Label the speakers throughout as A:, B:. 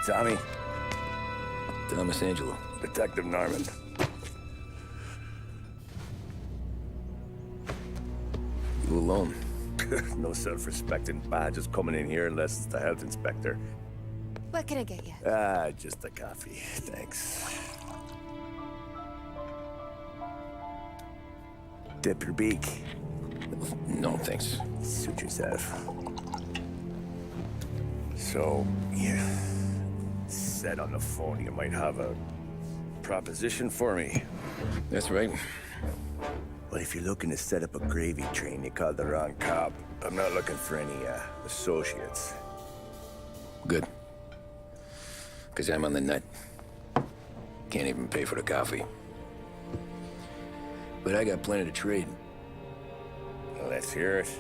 A: Tommy.
B: Thomas Angelo.
A: Detective Norman.
B: You alone?
A: No self-respecting badges coming in here unless it's the health inspector.
C: What can I get you?
A: Just a coffee. Thanks. Dip your beak.
B: No, thanks.
A: Suit yourself. So, yeah. Said on the phone you might have a proposition for me.
B: That's right.
A: Well, if you're looking to set up a gravy train, you called the wrong cop. I'm not looking for any, associates.
B: Good. Because I'm on the nut. Can't even pay for the coffee. But I got plenty to trade.
A: Well, let's hear it.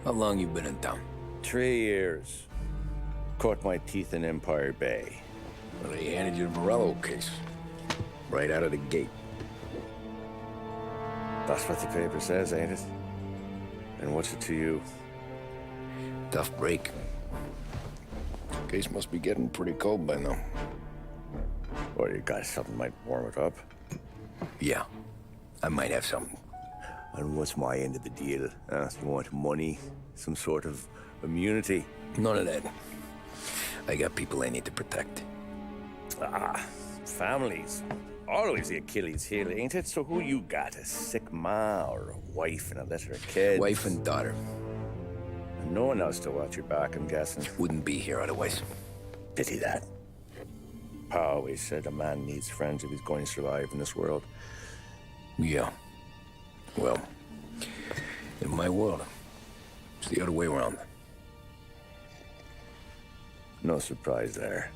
B: How long you been in town?
A: 3 years. Caught my teeth in Empire Bay.
B: Well, they handed you the Morello case. Right out of the gate.
A: That's what the paper says, ain't it? And what's it to you?
B: Tough break. Case must be getting pretty cold by now.
A: Or you got something might warm it up?
B: Yeah, I might have something.
A: And what's my end of the deal? You want money? Some sort of immunity?
B: None of that. I got people I need to protect.
A: Families. Always the Achilles heel, ain't it? So who you got? A sick ma or a wife and a litter of kids?
B: Wife and daughter.
A: And no one else to watch your back, I'm guessing.
B: Wouldn't be here otherwise.
A: Pity that. Pa always said a man needs friends if he's going to survive in this world.
B: Yeah. Well, in my world, it's the other way around.
A: No surprise there.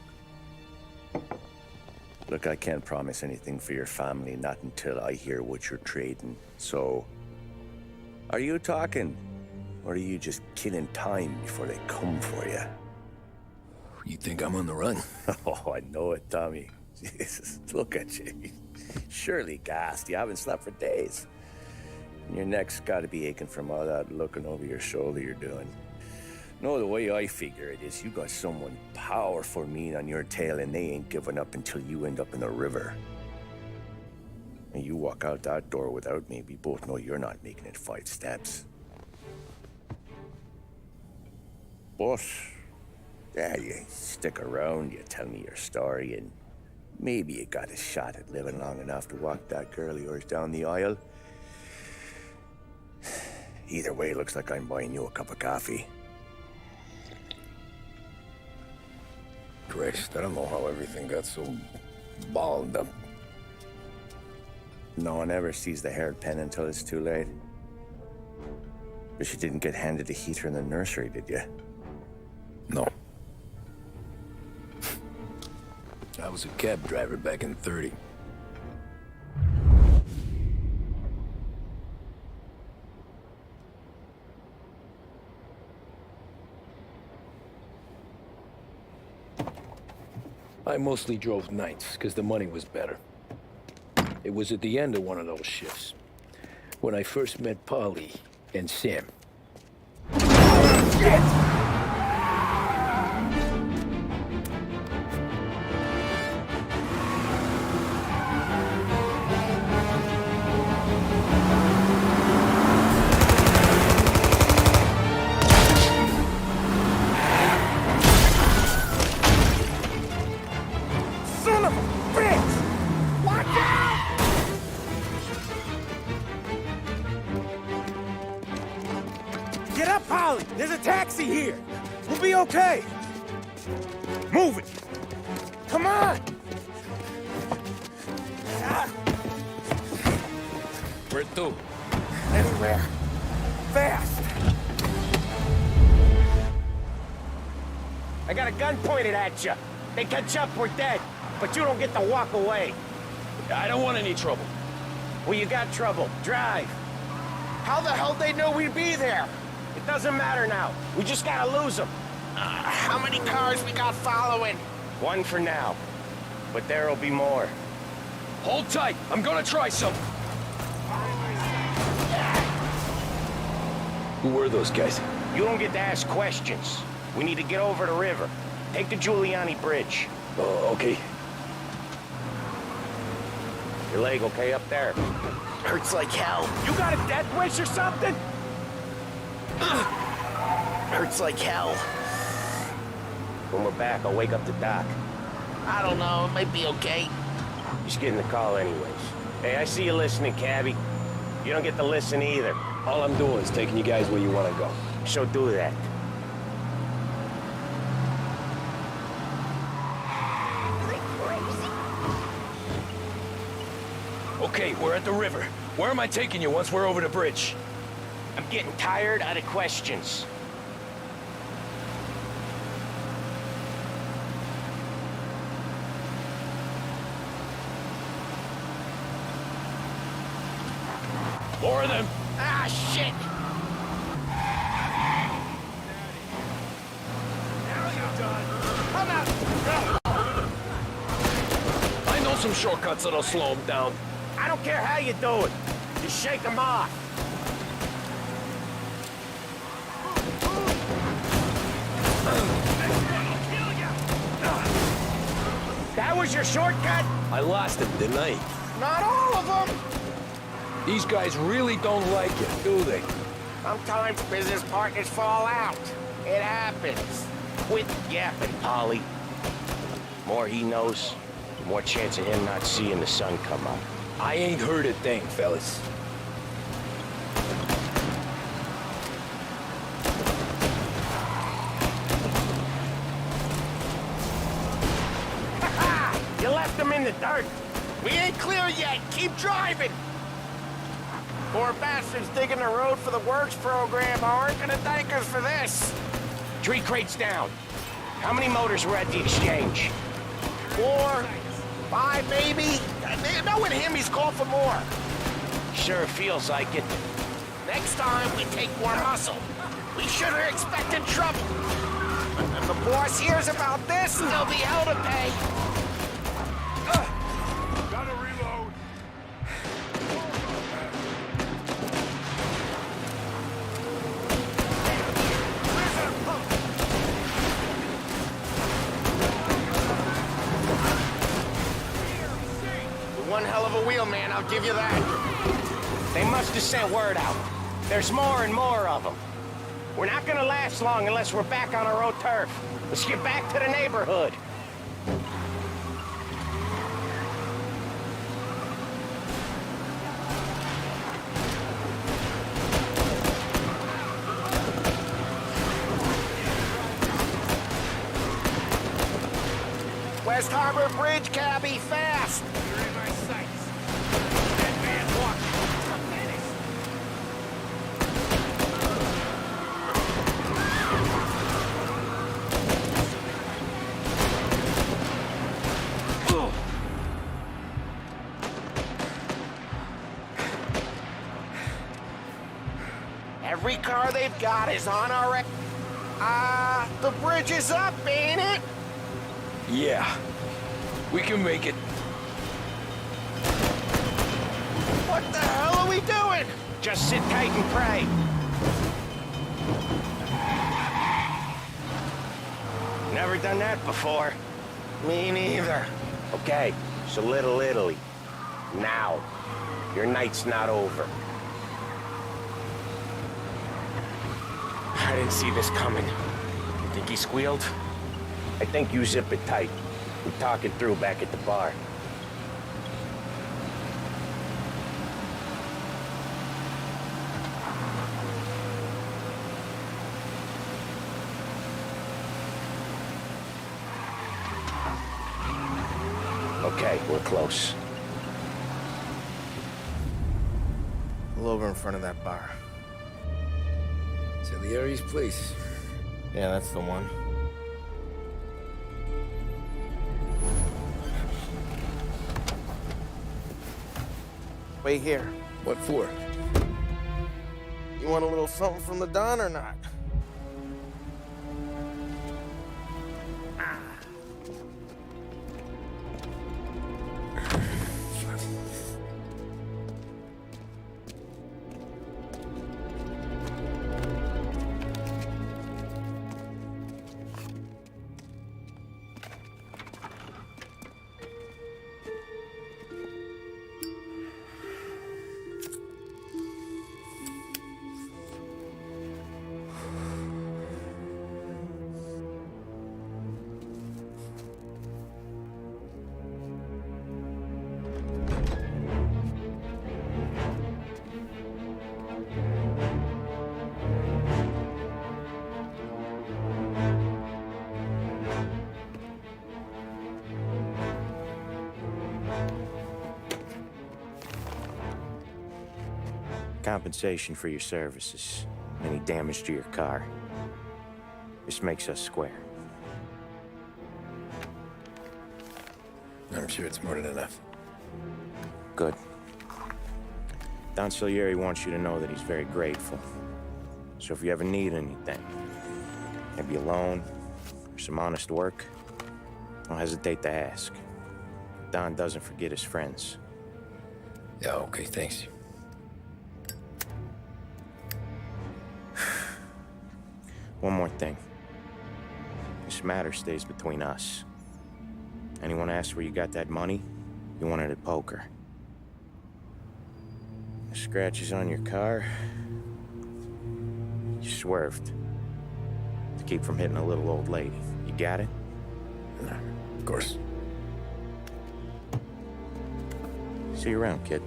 A: Look, I can't promise anything for your family, not until I hear what you're trading. So, are you talking? Or are you just killing time before they come for you?
B: You think I'm on the run?
A: Oh, I know it, Tommy. Jesus, look at you. Surely gassed. You haven't slept for days. And your neck's got to be aching from all that looking over your shoulder you're doing. No, the way I figure it is you got someone powerful mean on your tail and they ain't giving up until you end up in the river. And you walk out that door without me, we both know you're not making it 5 steps. But, yeah, you stick around, you tell me your story, and maybe you got a shot at living long enough to walk that girl of yours down the aisle. Either way, it looks like I'm buying you a cup of coffee.
B: Christ, I don't know how everything got so balled up.
A: No one ever sees the haired pen until it's too late. But you didn't get handed a heater in the nursery, did you?
B: No. I was a cab driver back in '30. I mostly drove nights, because the money was better. It was at the end of one of those shifts, when I first met Polly and Sam. Shit!
D: Get up, Polly! There's a taxi here! We'll be okay! Move it! Come on!
B: Where to?
D: Anywhere. Fast! I got a gun pointed at you. They catch up, we're dead. But you don't get to walk away.
B: I don't want any trouble.
D: Well, you got trouble. Drive. How the hell they know we'd be there? It doesn't matter now. We just gotta lose them. How many cars we got following? 1 for now. But there'll be more.
B: Hold tight. I'm gonna try something. Who were those guys?
D: You don't get to ask questions. We need to get over the river. Take the Giuliani Bridge.
B: Oh, okay.
D: Your leg okay up there?
A: Hurts like hell.
D: You got a death wish or something?
A: Hurts like hell.
D: When we're back, I'll wake up the doc.
A: I don't know, it might be okay.
D: Just getting the call anyways. Hey, I see you listening, cabbie. You don't get to listen either.
B: All I'm doing is taking you guys where you want to go.
D: So do that.
B: Okay, we're at the river. Where am I taking you once we're over the bridge?
D: I'm getting tired of the questions.
B: More of them.
D: Ah, shit!
B: I know some shortcuts that'll slow them down.
D: I don't care how you do it. Just shake them off. That was your shortcut?
B: I lost it, didn't I?
D: Not all of them.
B: These guys really don't like it, do they?
D: Sometimes business partners fall out. It happens. Quit yapping, Polly. More he knows, the more chance of him not seeing the sun come up.
B: I ain't heard a thing, fellas.
D: You left them in the dirt.
A: We ain't clear yet. Keep driving. Poor bastards digging the road for the works program aren't gonna thank us for this.
D: 3 crates down. How many motors were at the exchange?
A: 4, 5 maybe. Knowing him, he's called for more.
D: Sure feels like it.
A: Next time, we take more muscle. We should have expected trouble. If the boss hears about this, there'll be hell to pay.
E: Gotta reload.
A: One hell of a wheel, man, I'll give you that.
D: They must have sent word out. There's more and more of them. We're not gonna last long unless we're back on our own turf. Let's get back to the neighborhood.
A: West Harbor Bridge, cabbie, fast!
E: You're in my sights. Dead man walking.
A: Every car they've got is on our... the bridge is up, ain't it?
B: Yeah. We can make it.
A: What the hell are we doing?
D: Just sit tight and pray. Never done that before.
A: Me neither.
D: Okay, so Little Italy. Now. Your night's not over.
A: I didn't see this coming. You think he squealed?
D: I think you zip it tight. We're talking through back at the bar. Okay, we're close.
A: Pull over in front of that bar.
B: Salieri's place.
A: Yeah, that's the one. Wait here.
B: What for?
A: You want a little something from the Don or not?
D: compensation for your services. Any damage to your car. This makes us square.
B: I'm sure it's more than enough.
D: Good. Don Salieri wants you to know that he's very grateful. So if you ever need anything, maybe a loan or some honest work, don't hesitate to ask. Don doesn't forget his friends.
B: Yeah, okay, thanks.
D: One more thing. This matter stays between us. Anyone asks where you got that money, you won it at poker. The scratches on your car, you swerved to keep from hitting a little old lady. You got it?
B: Of course.
D: See you around, kid.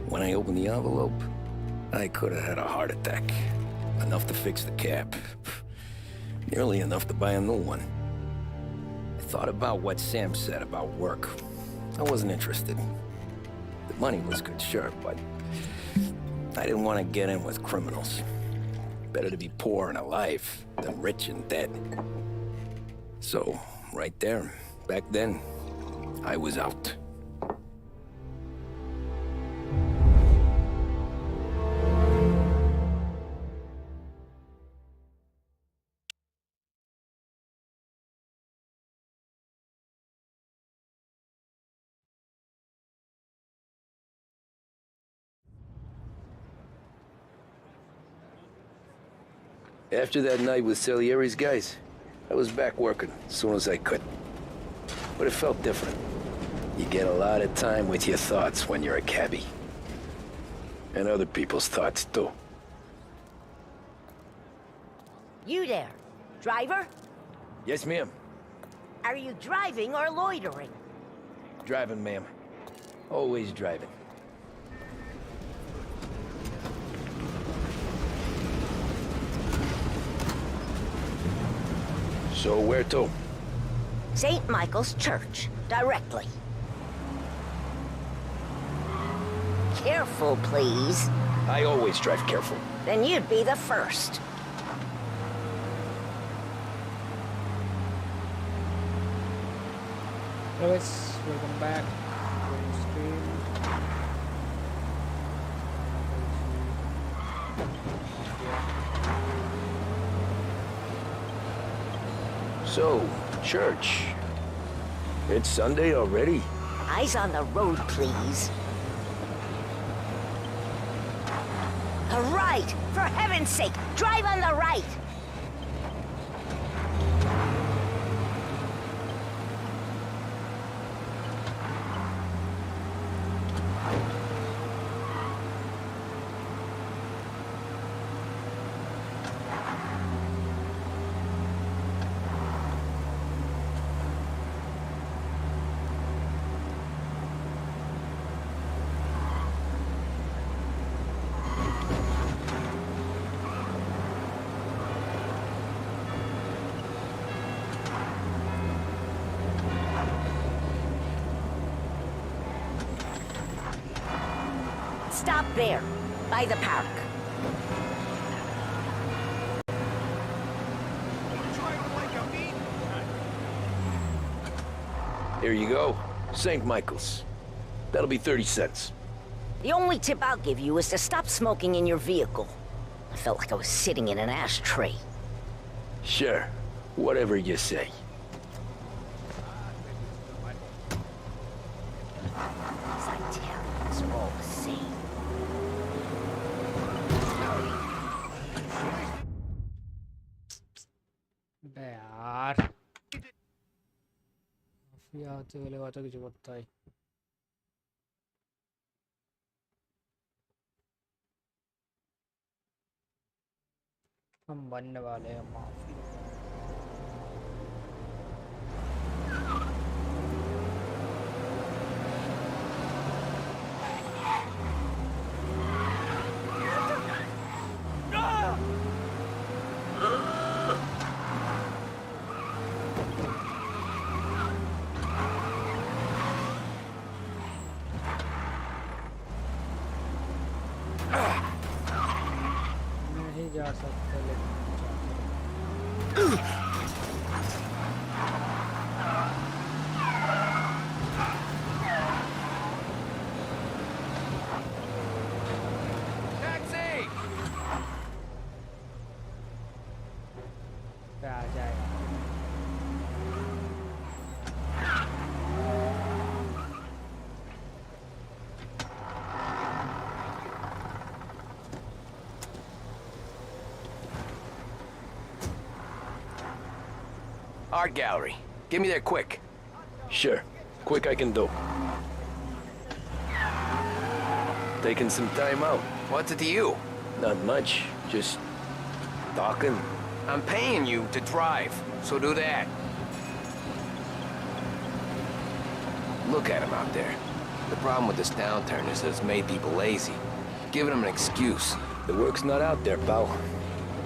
B: When I opened the envelope, I could have had a heart attack. Enough to fix the cap. Nearly enough to buy a new one. I thought about what Sam said about work. I wasn't interested. The money was good, sure, but I didn't want to get in with criminals. Better to be poor and alive than rich and dead. So, right there, back then, I was out. After that night with Salieri's guys, I was back working as soon as I could. But it felt different. You get a lot of time with your thoughts when you're a cabbie. And other people's thoughts, too.
F: You there, driver?
B: Yes, ma'am.
F: Are you driving or loitering?
B: Driving, ma'am. Always driving. So where to?
F: St. Michael's Church, directly. Careful, please.
B: I always drive careful.
F: Then you'd be the first.
G: Hello guys, welcome back to the stream.
B: So, church. It's Sunday already?
F: Eyes on the road, please. The right! For heaven's sake, drive on the right! Stop there, by the park.
B: Here you go. St. Michael's. That'll be 30 cents.
F: The only tip I'll give you is to stop smoking in your vehicle. I felt like I was sitting in an ashtray.
B: Sure. Whatever you say.
F: As I tell you, it's all the same.
G: अबे यार mafia आते वाले बात की जरूरत है हम बनने वाले हैं माफिया सकते लेकिन
D: Taxi!
G: पे आ जाएगा
D: Art gallery. Get me there quick.
B: Sure. Quick I can do. Taking some time out.
D: What's it to you?
B: Not much. Just talking.
D: I'm paying you to drive, so do that. Look at him out there. The problem with this downturn is that it's made people lazy. Giving them an excuse.
B: The work's not out there, pal.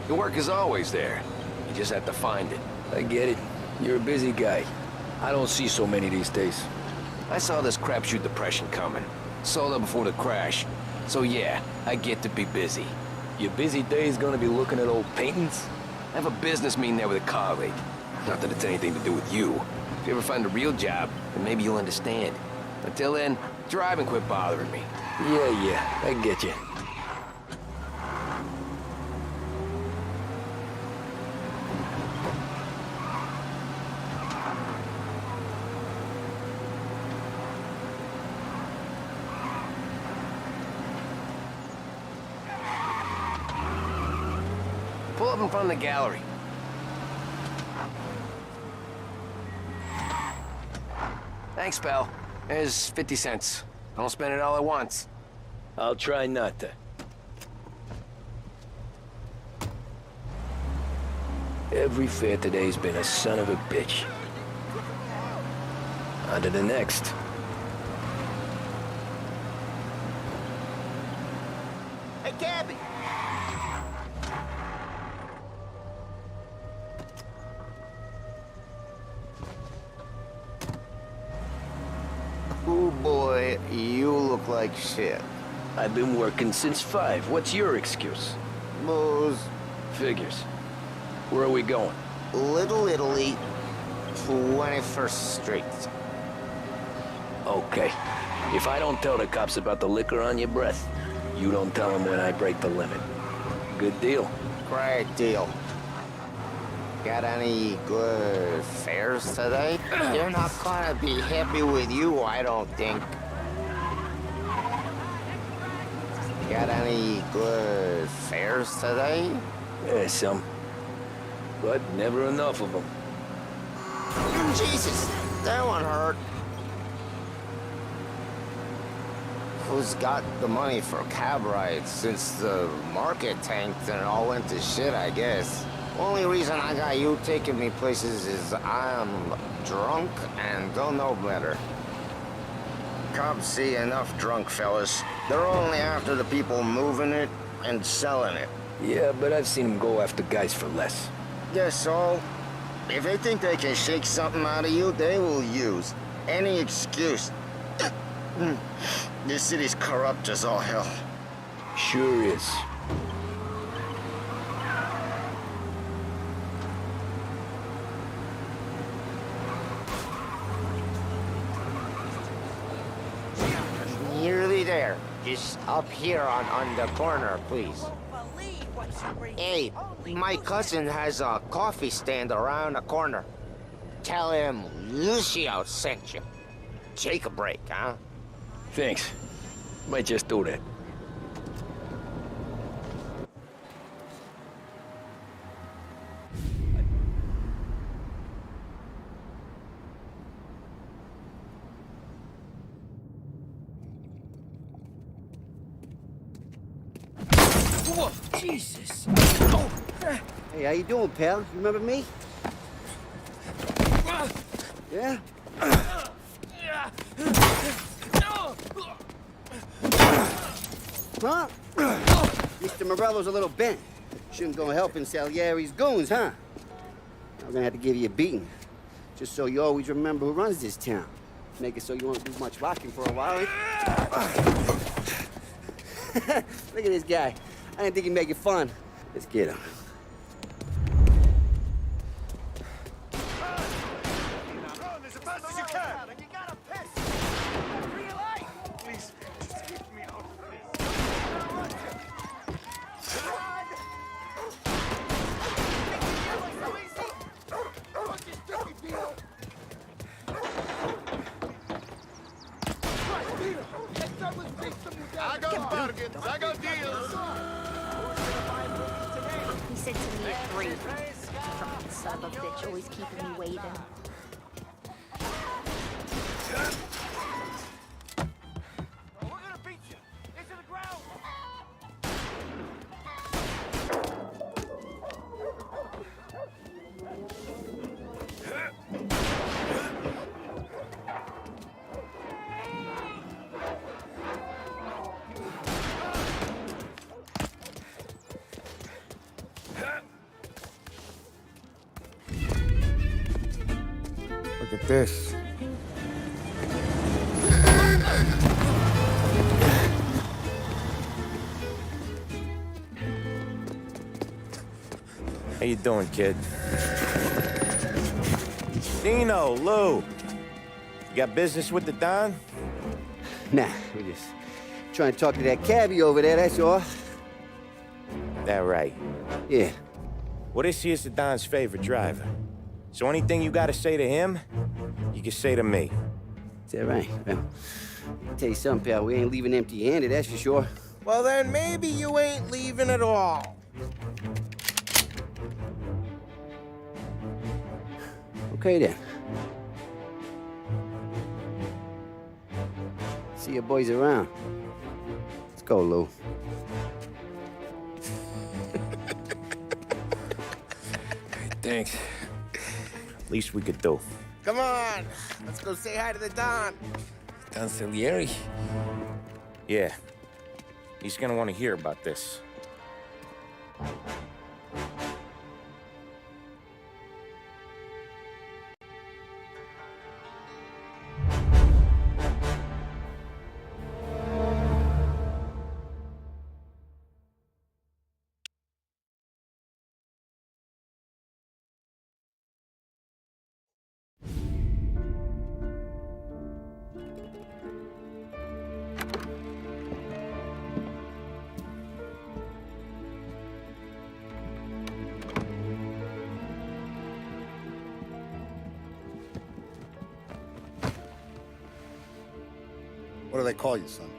D: The work is always there. You just have to find it.
B: I get it. You're a busy guy. I don't see so many these days.
D: I saw this crapshoot depression coming. Sold up before the crash. So yeah, I get to be busy.
B: Your busy day's gonna be looking at old paintings?
D: I have a business meeting there with a colleague. Not that it's anything to do with you. If you ever find a real job, then maybe you'll understand. Until then, drive and quit bothering me.
B: Yeah, I get you.
D: Pull up in front of the gallery. Thanks, pal. There's 50 cents. Don't spend it all at once.
B: I'll try not to. Every fare today's been a son of a bitch. On to the next.
D: Hey, Gabby!
H: Oh boy, you look like shit.
B: I've been working since 5. What's your excuse?
H: Booze,
B: Figures. Where are we going?
H: Little Italy, 21st Street.
B: Okay. If I don't tell the cops about the liquor on your breath, you don't tell them when I break the limit. Good deal.
H: Great deal. Got any good fares today? They're not gonna be happy with you, I don't think. Got any good fares today?
B: Yeah, some. But never enough of them.
H: Jesus, that one hurt. Who's got the money for cab rides since the market tanked and it all went to shit, I guess? Only reason I got you taking me places is I'm drunk and don't know better. Cops see enough drunk fellas. They're only after the people moving it and selling it.
B: Yeah, but I've seen them go after guys for less.
H: Guess so. If they think they can shake something out of you, they will use any excuse. This city's corrupt as all hell.
B: Sure is.
H: Nearly there. Just up here on the corner, please. Hey, my cousin has a coffee stand around the corner. Tell him Lucio sent you. Take a break, huh?
B: Thanks. Might just do that.
G: Whoa, Jesus.
I: Hey, how you doing, pal? You remember me? Yeah? Huh? Mr. Morello's a little bent. Shouldn't go helping Salieri's goons, huh? I'm gonna have to give you a beating. Just so you always remember who runs this town. Make it so you won't do much rocking for a while. Look at this guy. I didn't think he'd make it fun. Let's get him.
E: Run as fast as you can! You gotta piss! Please, just get me out of this. I got bargains, I got deals.
C: He said to me at 3. Fucking son of a bitch, always keeping me waiting.
E: We're gonna beat you. Into the ground.
I: Look at this.
A: How you doing, kid? Dino, Lou. You got business with the Don?
I: Nah, we just trying to talk to that cabbie over there, that's all.
A: That right.
I: Yeah.
A: Well, this here's the Don's favorite driver. So anything you gotta say to him, you can say to me.
I: Is that right? Well, I'll tell you something, pal. We ain't leaving empty-handed, that's for sure.
D: Well, then maybe you ain't leaving at all.
I: Okay, then. See your boys around. Let's go, Lou.
B: Thanks.
A: Least we could do.
D: Come on, let's go say hi to the Don.
B: Don Salieri?
A: Yeah. He's gonna want to hear about this.
J: What do they call you, son?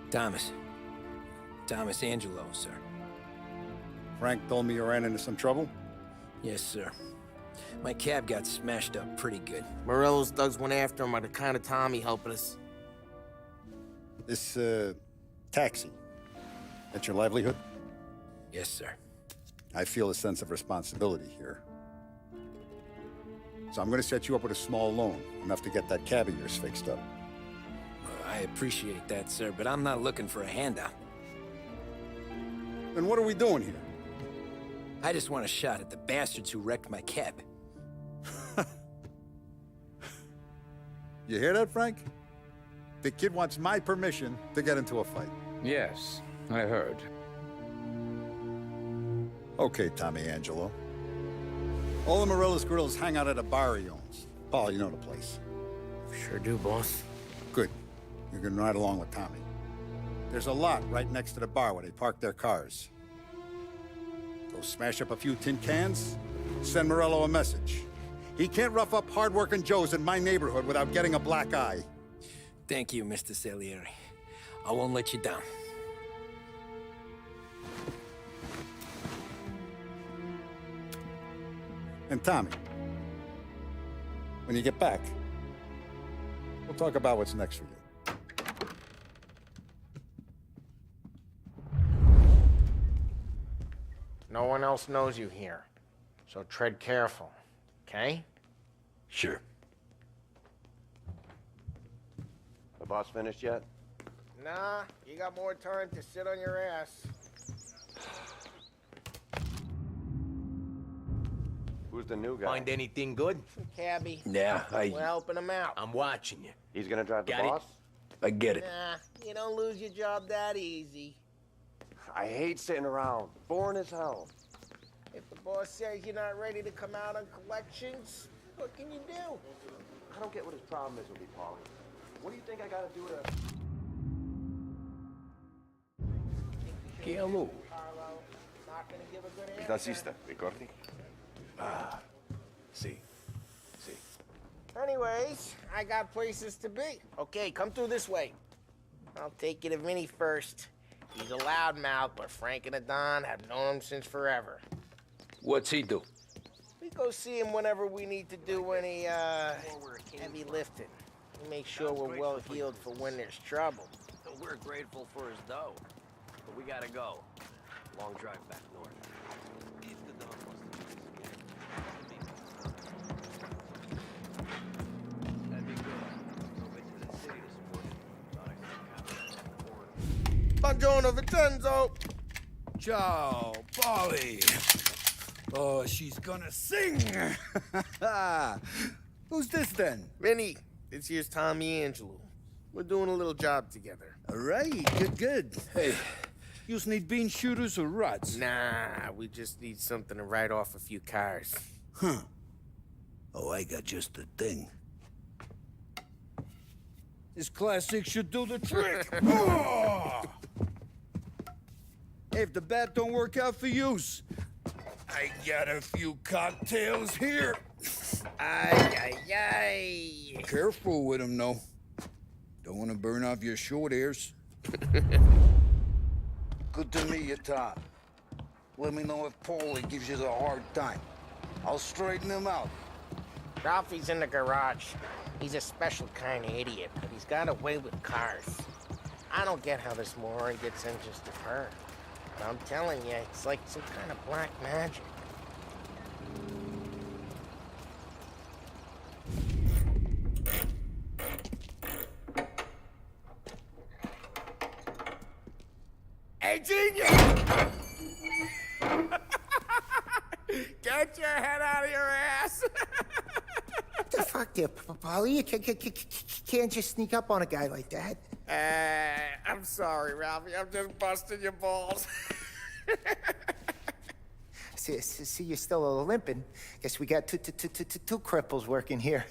B: Thomas. Thomas Angelo, sir.
J: Frank told me you ran into some trouble?
B: Yes, sir. My cab got smashed up pretty good.
D: Morello's thugs went after him by the kind of Tommy helping us.
J: This, taxi. That's your livelihood?
B: Yes, sir.
J: I feel a sense of responsibility here. So I'm gonna set you up with a small loan, enough to get that cab of yours fixed up.
B: I appreciate that, sir, but I'm not looking for a handout.
J: Then what are we doing here?
B: I just want a shot at the bastards who wrecked my cab.
J: You hear that, Frank? The kid wants my permission to get into a fight.
K: Yes, I heard.
J: Okay, Tommy Angelo. All the Morello's grills hang out at a bar he owns. Paul, you know the place.
D: Sure do, boss.
J: Good. You can ride along with Tommy. There's a lot right next to the bar where they park their cars. Go smash up a few tin cans, send Morello a message. He can't rough up hard-working Joes in my neighborhood without getting a black eye.
B: Thank you, Mr. Salieri. I won't let you down.
J: And Tommy, when you get back, we'll talk about what's next for you.
D: No one else knows you here, so tread careful, okay?
B: Sure.
L: The boss finished yet?
D: Nah, you got more time to sit on your ass.
L: Who's the new guy?
E: Find anything good?
D: Cabby.
B: Yeah,
D: We're helping him out.
E: I'm watching you.
L: He's gonna drive the
E: Got it.
L: boss?
B: I get it.
D: Nah, you don't lose your job that easy.
L: I hate sitting around. Boring as hell.
D: Boss says you're not ready to come out on collections. What can you do?
L: I don't get what his problem is with me, Paulie. What do you think I gotta do to...
B: Chiamo.
D: Not gonna give a good
L: Il
D: answer.
L: tassista, ricordi?
A: See.
D: Anyways, I got places to be. Okay, come through this way. I'll take you to Vinny first. He's a loudmouth, but Frank and the Don have known him since forever.
B: What's he do?
D: We go see him whenever we need to do any, heavy lifting. We make sure we're well healed for when there's trouble.
B: We're grateful for his dough, but we gotta go. Long drive back north. If the dog wants to do this again, that'd be good. Go into the city this morning.
D: Buongiorno, Vincenzo!
M: Ciao, Polly. Oh, she's gonna sing. Who's this then?
D: Vinny, this here's Tommy Angelo. We're doing a little job together.
M: All right, good. Hey, you need bean shooters or rods?
D: Nah, we just need something to write off a few cars.
M: Huh. Oh, I got just the thing. This classic should do the trick. Oh! Hey, if the bat don't work out for yous, I got a few cocktails here.
D: Ay.
M: Careful with them, though. Don't want to burn off your short hairs. Good to meet you, Tom. Let me know if Paulie gives you a hard time. I'll straighten him out.
D: Ralphie's in the garage. He's a special kind of idiot, but he's got a way with cars. I don't get how this moron gets interest of her. But I'm telling you, it's like some kind of black magic. Hey, genius! Get your head out of your ass!
N: What the fuck there, Polly? You can't just sneak up on a guy like that.
D: I'm sorry, Ralphie. I'm just busting your balls.
N: See, you're still limping. Guess we got two cripples working here.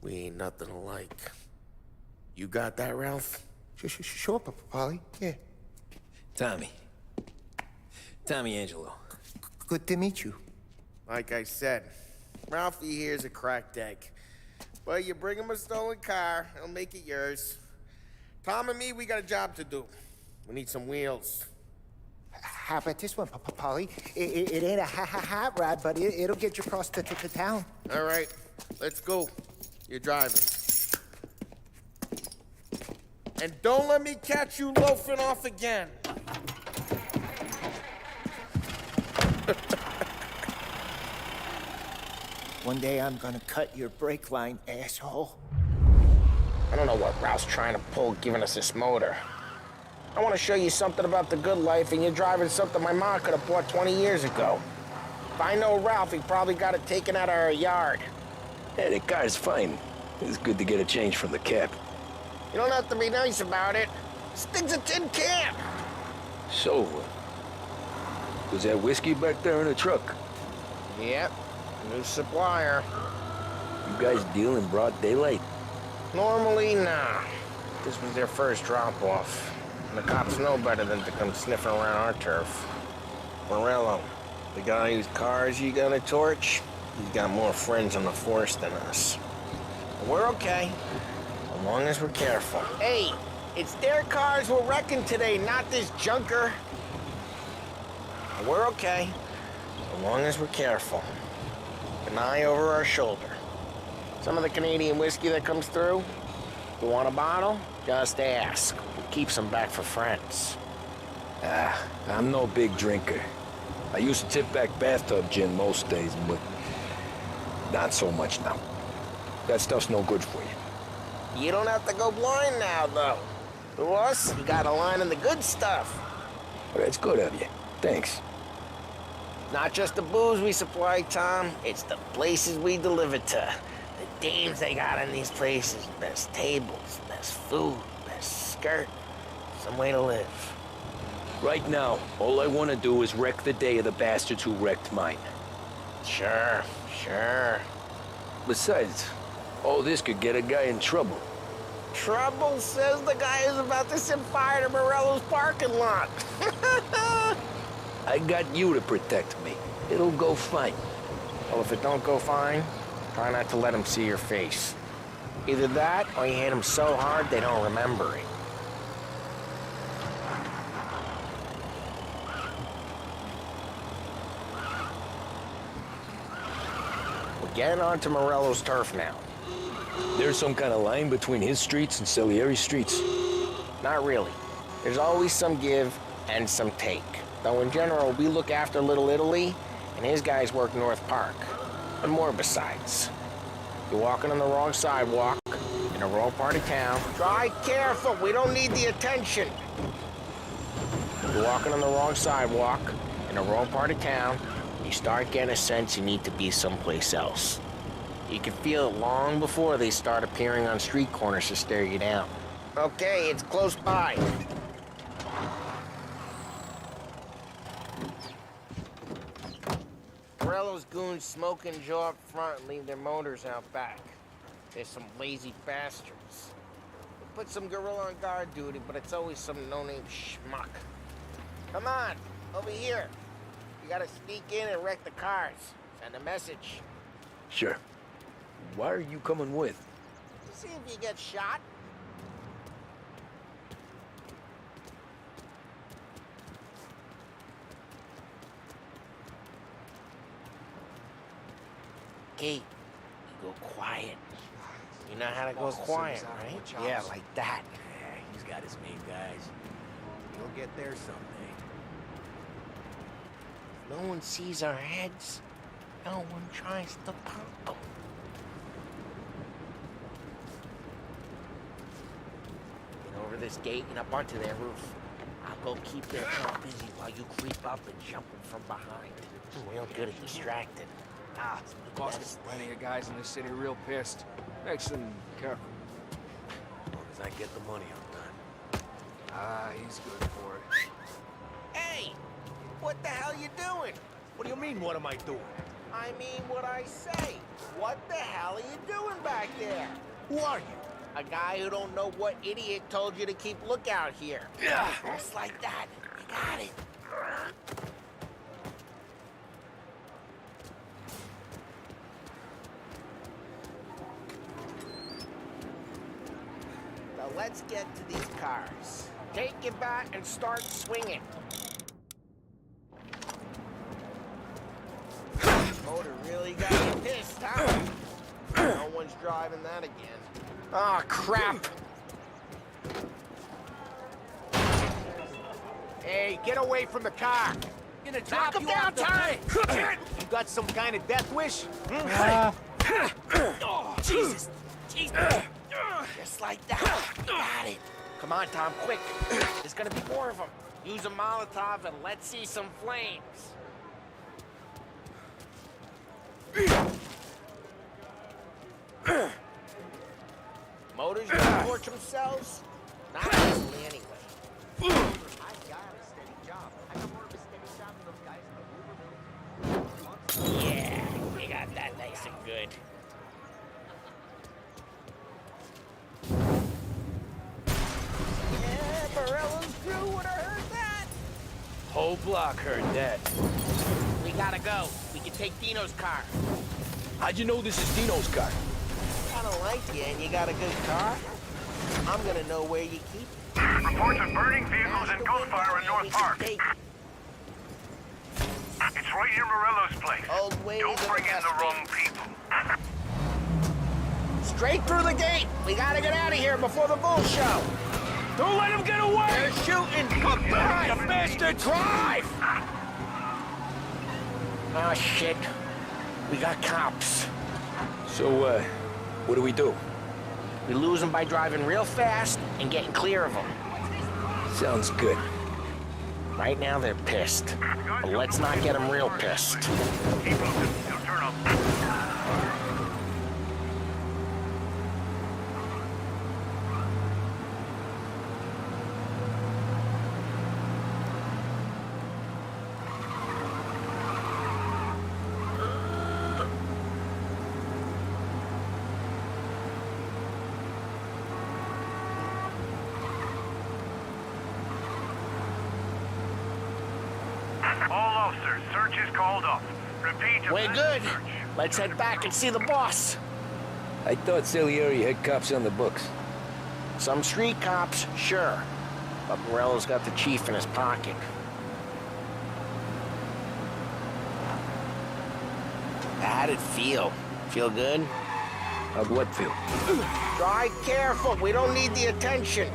D: We ain't nothing alike. You got that, Ralph?
N: Sure, Polly. Yeah.
B: Tommy Angelo.
N: Good to meet you.
D: Like I said, Ralphie here's a cracked egg. But you bring him a stolen car, he'll make it yours. Tom and me, we got a job to do. We need some wheels.
N: How about this one, Polly? It ain't a hot rod, but it'll get you across to town.
D: All right, let's go. You're driving. And don't let me catch you loafing off again.
N: One day I'm gonna cut your brake line, asshole.
D: I don't know what Ralph's trying to pull giving us this motor. I want to show you something about the good life, and you're driving something my mom could have bought 20 years ago. If I know Ralph, he probably got it taken out of our yard.
B: Hey, the car's fine. It's good to get a change from the cab.
D: You don't have to be nice about it. This thing's a tin can.
B: So, was that whiskey back there in the truck?
D: Yep, new supplier.
B: You guys deal in broad daylight?
D: Normally, nah. This was their first drop-off. And the cops know better than to come sniffing around our turf. Morello, the guy whose cars you got a torch, he's got more friends on the force than us. But we're okay, as long as we're careful. Hey, it's their cars we're wrecking today, not this junker. But we're okay, as long as we're careful. An eye over our shoulder. Some of the Canadian whiskey that comes through, you want a bottle? Just ask. It keeps them back for friends.
B: I'm no big drinker. I used to tip back bathtub gin most days, but not so much now. That stuff's no good for you.
D: You don't have to go blind now, though. To us, you got a line in the good stuff.
B: Well, that's good of you. Thanks.
D: Not just the booze we supply, Tom. It's the places we deliver to. The dames they got in these places. Best tables, best food, best skirt. Some way to live.
B: Right now, all I want to do is wreck the day of the bastards who wrecked mine.
D: Sure, sure.
B: Besides, all this could get a guy in trouble.
D: Trouble says the guy is about to set fire to Morello's parking lot.
B: I got you to protect me. It'll go fine.
D: Well, if it don't go fine, try not to let him see your face. Either that, or you hit them so hard they don't remember it. We're getting onto Morello's turf now.
B: There's some kind of line between his streets and Salieri's streets?
D: Not really. There's always some give and some take. Though in general, we look after Little Italy, and his guys work North Park. And more besides. You're walking on the wrong sidewalk, in the wrong part of town. Drive careful, we don't need the attention. You're walking on the wrong sidewalk, in the wrong part of town, you start getting a sense you need to be someplace else. You can feel it long before they start appearing on street corners to stare you down. Okay, it's close by. Morello's goons smoke and jaw up front and leave their motors out back. They're some lazy bastards. They put some gorilla on guard duty, but it's always some no-name schmuck. Come on, over here. You gotta sneak in and wreck the cars. Send a message.
B: Sure. Why are you coming with?
D: To see if you get shot. Kate, you go quiet. You know how to go quiet, right? Yeah, like that.
A: Yeah, he's got his main guys. He'll get there someday.
D: If no one sees our heads, no one tries to pump them. Get over this gate and up onto their roof. I'll go keep their car busy while you creep up and jump them from behind. I'm real good at distracting.
K: The boss gets plenty of guys in this city real pissed. Makes them careful.
A: As long as I get the money, I'm done.
K: Ah, he's good for it.
D: Hey! What the hell you doing?
A: What do you mean, what am I doing?
D: I mean what I say. What the hell are you doing back there?
A: Who are you?
D: A guy who don't know what idiot told you to keep lookout here.
A: Yeah.
D: Just like that. You got it. Now let's get to these cars. Take your bat and start swinging. Motor really got you pissed, huh? No one's driving that again. Ah, crap!
E: Hey, get away from the car! Gonna drop
D: Knock him
E: you
D: down,
E: off the
D: Ty!
E: thing. You got some kind of death wish?
D: Oh, Jesus! Jesus! Just like that. You got it. Come on, Tom, quick. There's gonna be more of them. Use a Molotov and let's see some flames. Motors gonna torch themselves? Not easily, anyway.
L: I got a steady job. I got more of a steady job than those guys in the Hooverville.
D: Yeah, you got that nice and good. Yeah, Morello's crew would have heard that.
B: Whole block heard that.
D: We gotta go. We can take Dino's car.
B: How'd you know this is Dino's car?
D: I don't like you and you got a good car. I'm gonna know where you keep it.
E: Reports of burning vehicles and gunfire in North Park. It's right near Morello's place.
D: Old ways
E: Don't
D: of
E: bring in the
D: investing.
E: wrong people.
D: Straight through the gate. We gotta get out of here before the bull show.
E: Don't let him get away!
D: They're shooting. Drive,
E: You bastard!
D: drive! Oh shit. We got cops.
B: So, what do we do?
D: We lose them by driving real fast and getting clear of them.
B: Sounds good.
D: Right now they're pissed. But let's not get them real pissed.
E: Keep moving. You'll turn up. search is called off. Repeat.
D: We're good. Let's head back and see the boss.
B: I thought Salieri had cops on the books.
D: Some street cops, sure. But Morello's got the chief in his pocket. How'd it feel? Feel good?
B: How'd what feel?
D: Drive careful. We don't need the attention.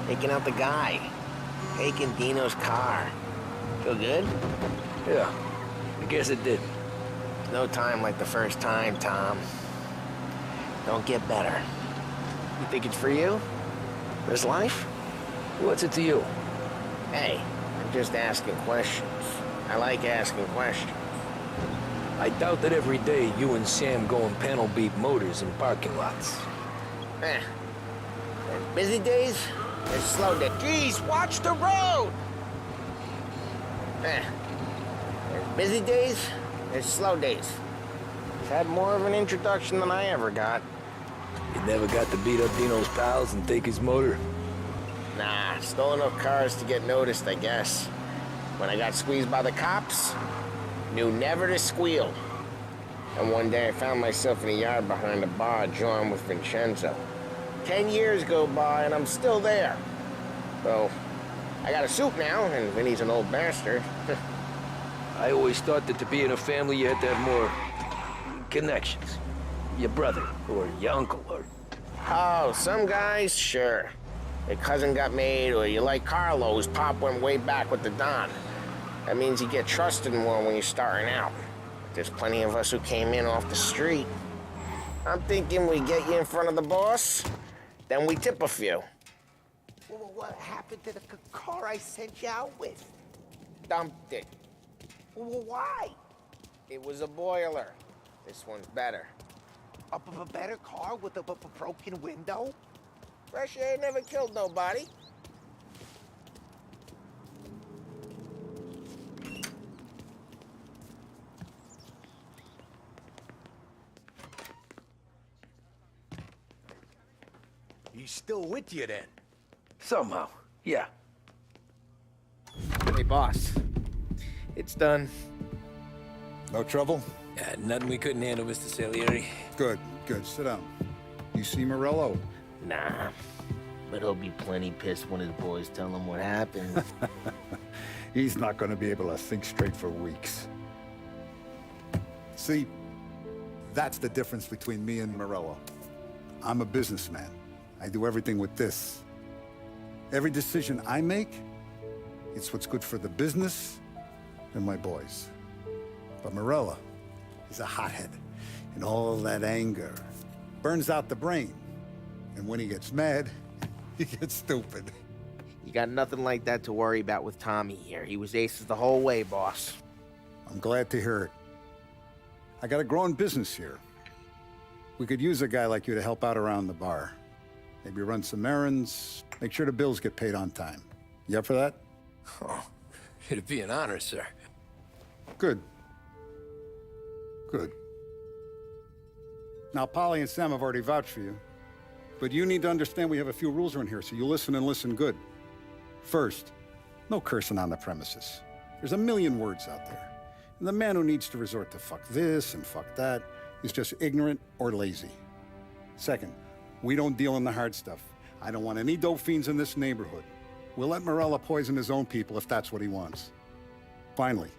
D: Taking out the guy. Taking Dino's car. Feel good?
B: Yeah, I guess it did.
D: No time like the first time, Tom. Don't get better. You think it's for you? This life?
B: What's it to you?
D: Hey, I'm just asking questions. I like asking questions.
B: I doubt that every day you and Sam go and panel beat motors in parking lots.
D: There's busy days, there's slow days. Jeez, watch the road! There's busy days, there's slow days. He's had more of an introduction than I ever got.
B: You never got to beat up Dino's pals and take his motor?
D: Nah, stole enough cars to get noticed, I guess. When I got squeezed by the cops, knew never to squeal. And one day I found myself in a yard behind a bar drawn with Vincenzo. 10 years go by and I'm still there. So, I got a suit now, and Vinny's an old bastard.
B: I always thought that to be in a family you had to have more connections. Your brother, or your uncle, or...
D: Oh, some guys, sure. Your cousin got made, or you like Carlo, whose pop went way back with the Don. That means you get trusted more when you're starting out. There's plenty of us who came in off the street. I'm thinking we get you in front of the boss, then we tip a few.
L: Well, what happened to the car I sent you out with?
D: Dumped it.
L: Well, why?
D: It was a boiler. This one's better.
L: A better car with a broken window?
D: Fresh air never killed nobody.
E: He's still with you then?
B: Somehow, yeah.
D: Hey, boss. It's done.
J: No trouble?
B: Yeah, nothing we couldn't handle, Mr. Salieri.
J: Good, good. Sit down. You see Morello?
D: Nah. But he'll be plenty pissed when his boys tell him what happened.
J: He's not going to be able to think straight for weeks. See, that's the difference between me and Morello. I'm a businessman. I do everything with this. Every decision I make, it's what's good for the business and my boys. But Morello is a hothead, and all that anger burns out the brain. And when he gets mad, he gets stupid.
D: You got nothing like that to worry about with Tommy here. He was aces the whole way, boss.
J: I'm glad to hear it. I got a growing business here. We could use a guy like you to help out around the bar. Maybe run some errands, make sure the bills get paid on time. You up for that?
B: Oh, it'd be an honor, sir.
J: Good. Good. Now, Polly and Sam have already vouched for you. But you need to understand we have a few rules around here, so you listen and listen good. First, no cursing on the premises. There's a million words out there. And the man who needs to resort to fuck this and fuck that is just ignorant or lazy. Second, we don't deal in the hard stuff. I don't want any dope fiends in this neighborhood. We'll let Morello poison his own people if that's what he wants. Finally,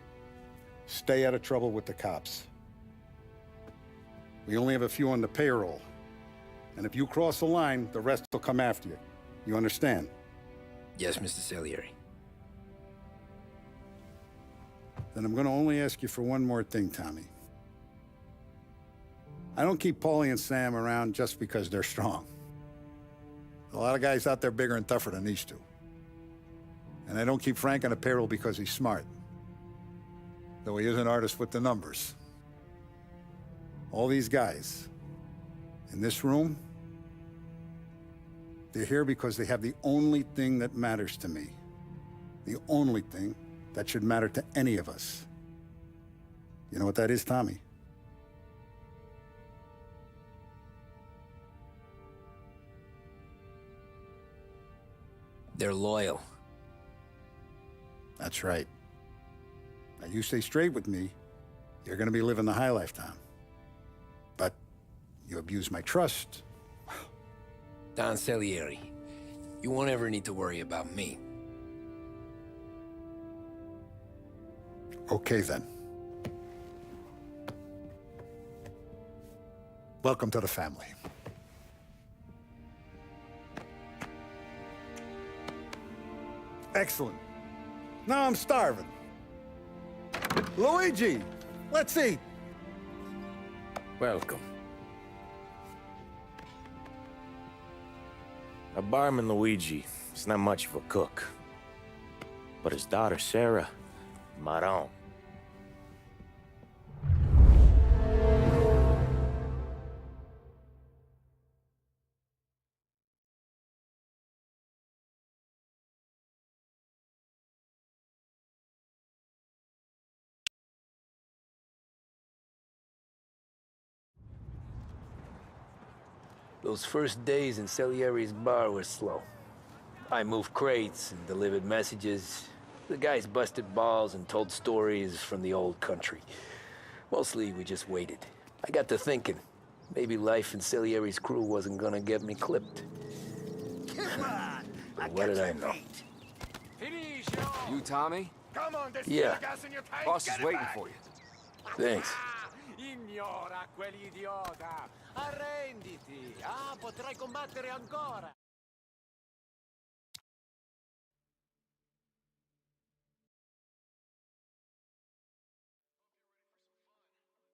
J: stay out of trouble with the cops. We only have a few on the payroll. And if you cross the line, the rest will come after you. You understand?
B: Yes, Mr. Salieri.
J: Then I'm gonna only ask you for one more thing, Tommy. I don't keep Paulie and Sam around just because they're strong. A lot of guys out there bigger and tougher than these two. And I don't keep Frank on the payroll because he's smart. Though he is an artist with the numbers. All these guys in this room, they're here because they have the only thing that matters to me. The only thing that should matter to any of us. You know what that is, Tommy?
B: They're loyal.
J: That's right. you stay straight with me, you're gonna be living the high life, Tom. But you abuse my trust.
B: Don Salieri, you won't ever need to worry about me.
J: Okay, then. Welcome to the family. Excellent. Now I'm starving. Luigi, let's eat.
A: Welcome. Our barman Luigi is not much of a cook. But his daughter Sarah, Maron.
B: Those first days in Salieri's bar were slow. I moved crates and delivered messages. The guys busted balls and told stories from the old country. Mostly, we just waited. I got to thinking, maybe life in Salieri's crew wasn't gonna get me clipped. But what did I know?
K: You, Tommy?
E: Come on, there's
B: Yeah.
E: still gas in your tank.
K: Boss
E: Get
K: is
E: it
K: waiting
E: back.
K: for you.
B: Thanks.
E: Ignora quell'idiota. Arrenditi. Potrai combattere ancora.